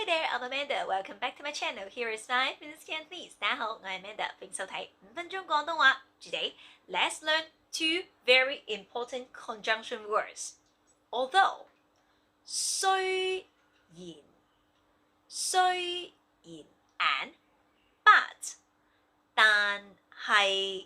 Hi there, I'm Amanda. Welcome back to my channel. Here is 5 minutes Cantonese. 大家好，我係 Amanda，歡迎收睇5分鐘廣東話。Today, let's learn two very important conjunction words. Although, 雖然 and but 但係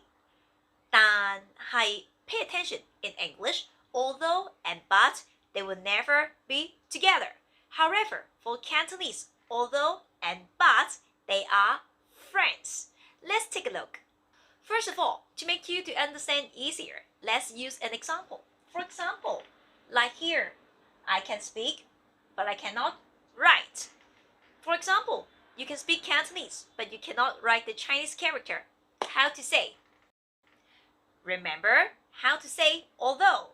Pay attention. In English, although and but they will never be together. However, for Cantonese, although and but they are friends. Let's take a look. First of all, to make you to understand easier, let's use an example. For example, like here, I can speak, but I cannot write. For example, you can speak Cantonese, but you cannot write the Chinese character. How to say? Remember how to say although.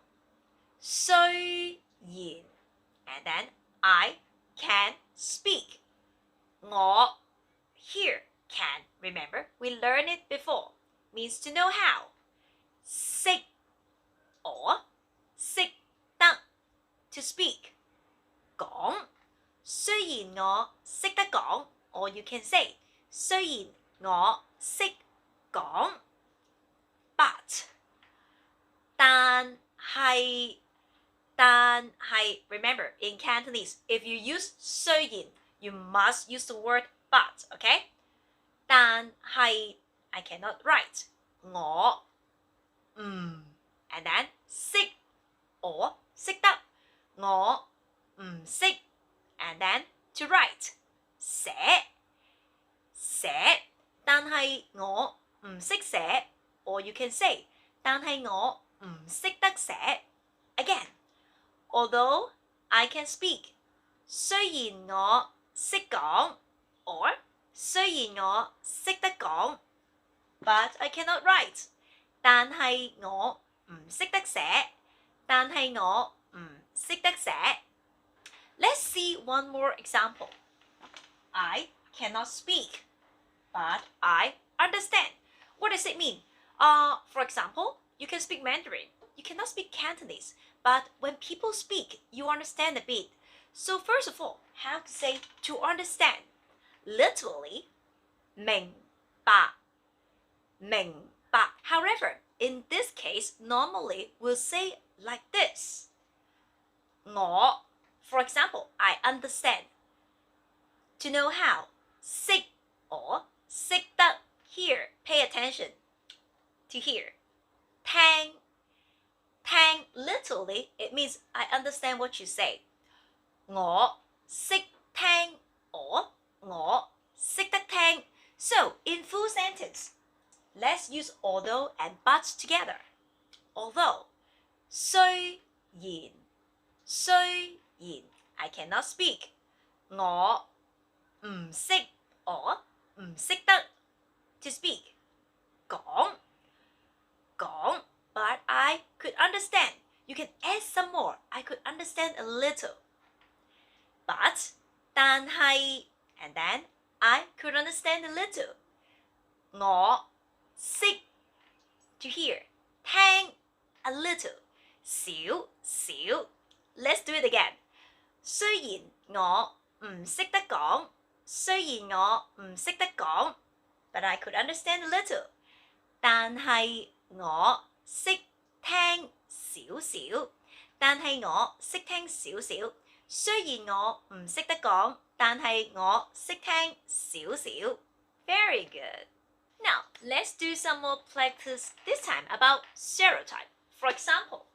雖然 and then I can speak. 我 here can, remember, we learned it before, means to know how. 識 or 識得 to speak. 講 雖然我識得講 or you can say 雖然我識講 but 但係 remember in Cantonese if you use 雖然 you must use the word but, okay? 但係 I cannot write 我and then 識 or 識得我唔識 and then to write 寫但係我唔識寫 or you can say 但係我唔識得寫 again although I can speak 雖然我識講 or 雖然我識得講 but I cannot write 但係我唔識得寫 Let's see one more example. I cannot speak, but I understand. What does it mean? For example, you can speak Mandarin. You cannot speak Cantonese, but when people speak, you understand a bit. So first of all, how to say to understand? Literally, 明白. However, in this case, normally we'll say like this. 我 For example, I understand. To know how, 識 or 識得 here, pay attention to hear. 聽 literally, it means I understand what you say. 我識聽 or 我識得聽. So, in full sentence, let's use although and but together. Although, 雖然 I cannot speak 我唔識 or 唔識得 to speak 講 but I could understand. You can add some more. I could understand a little. But 但係 and then I could understand a little. 我識 to hear 聽 a little 少 Let's do it again. 雖然我唔識得講 but I could understand a little. 但係我識聽少少 雖然我唔識得講 但係我識聽少少 Very good. Now, let's do some more practice, this time about stereotype. For example,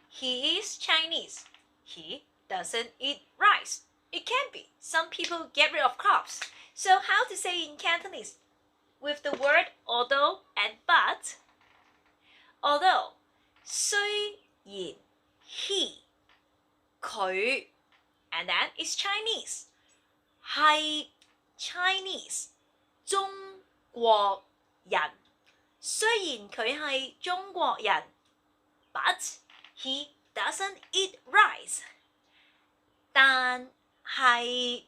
he is Chinese. He doesn't eat rice. It can be. Some people get rid of carbs. So how to say in Cantonese? With the word although and but. Although, 雖然 he 佢 and then it's Chinese. 係 Chinese 中國人雖然佢係中國人 but he doesn't eat rice. 但係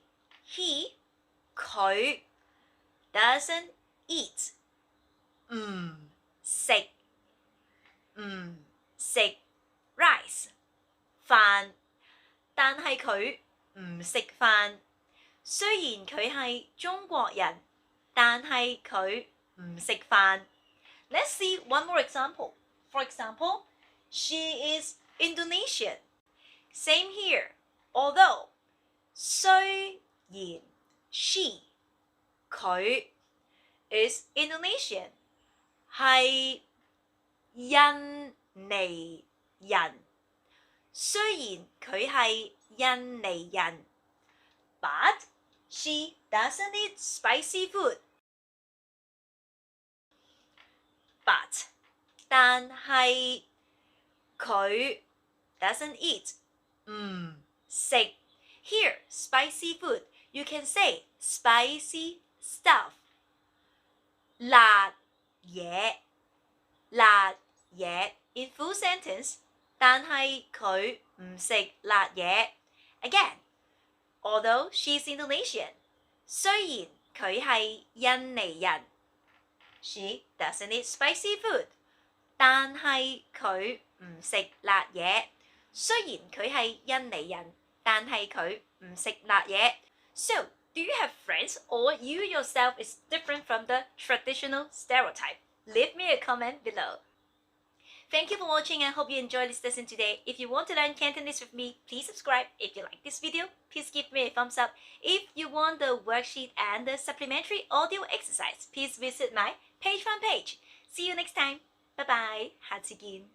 佢 doesn't eat 唔食 rice 飯但係佢唔食飯雖然佢係中國人，但係佢唔食飯。Let's see one more example. For example, she is Indonesian. Same here. Although 雖然 she 佢 is Indonesian 係印尼人，雖然佢係印尼人 but she doesn't eat spicy food. But 但係佢 doesn't eat 唔食。Here, spicy food, you can say spicy stuff. 辣嘢 in full sentence, 但係佢唔食辣嘢。Again, although she's Indonesian, 雖然佢係印尼人 she doesn't eat spicy food, 但係佢唔食辣嘢。雖然佢係印尼人，但係佢唔食辣嘢。So, do you have friends or you yourself is different from the traditional stereotype? Leave me a comment below. Thank you for watching and hope you enjoyed this lesson today. If you want to learn Cantonese with me, please subscribe. If you like this video, please give me a thumbs up. If you want the worksheet and the supplementary audio exercise, please visit my page fan page. See you next time. Bye bye. 下次見。